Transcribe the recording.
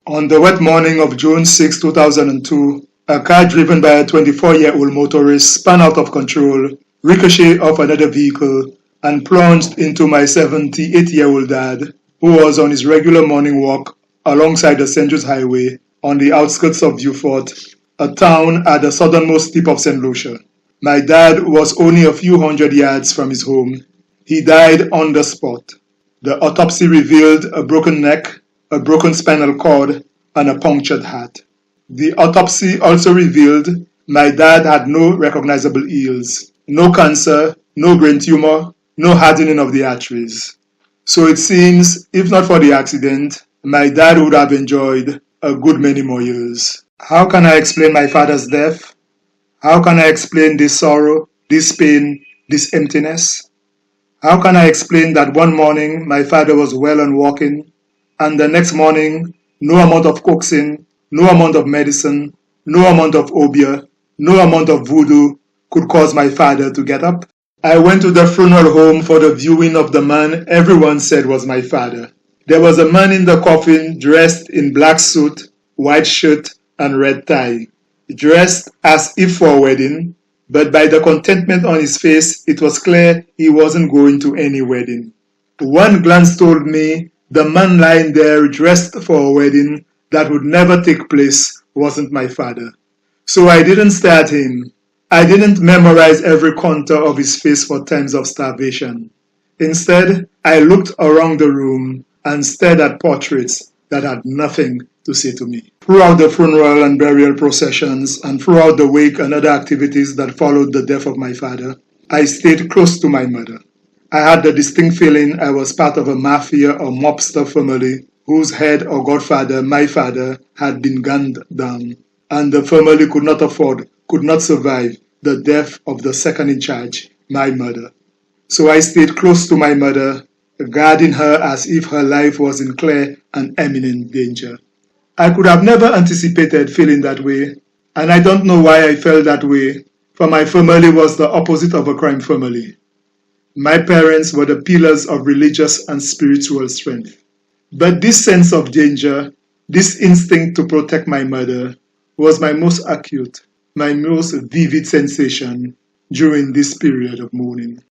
On the wet morning of June 6, 2002, a car driven by a 24-year-old motorist spun out of control, ricocheted off another vehicle, and plunged into my 78-year-old dad, who was on his regular morning walk alongside the St. Jude's Highway on the outskirts of Beaufort, a town at the southernmost tip of St. Lucia. My dad was only a few hundred yards from his home. He died on the spot. The autopsy revealed a broken neck, a broken spinal cord, and a punctured heart. The autopsy also revealed my dad had no recognizable ills, no cancer, no brain tumor, no hardening of the arteries. So it seems, if not for the accident, my dad would have enjoyed a good many more years. How can I explain my father's death? How can I explain this sorrow, this pain, this emptiness? How can I explain that one morning my father was well and walking, and the next morning no amount of coaxing, no amount of medicine, no amount of obeah, no amount of voodoo could cause my father to get up? I went to the funeral home for the viewing of the man everyone said was my father. There was a man in the coffin dressed in black suit, white shirt, and red tie, dressed as if for a wedding, but by the contentment on his face, it was clear he wasn't going to any wedding. One glance told me the man lying there dressed for a wedding that would never take place wasn't my father. So I didn't stare at him. I didn't memorize every contour of his face for times of starvation. Instead, I looked around the room and stared at portraits that had nothing to say to me. Throughout the funeral and burial processions, and throughout the wake and other activities that followed the death of my father, I stayed close to my mother. I had the distinct feeling I was part of a mafia or mobster family whose head or godfather, my father, had been gunned down, and the family could not survive the death of the second in charge, my mother. So I stayed close to my mother, guarding her as if her life was in clear and imminent danger. I could have never anticipated feeling that way, and I don't know why I felt that way, for my family was the opposite of a crime family. My parents were the pillars of religious and spiritual strength. But this sense of danger, this instinct to protect my mother, was my most acute, my most vivid sensation during this period of mourning.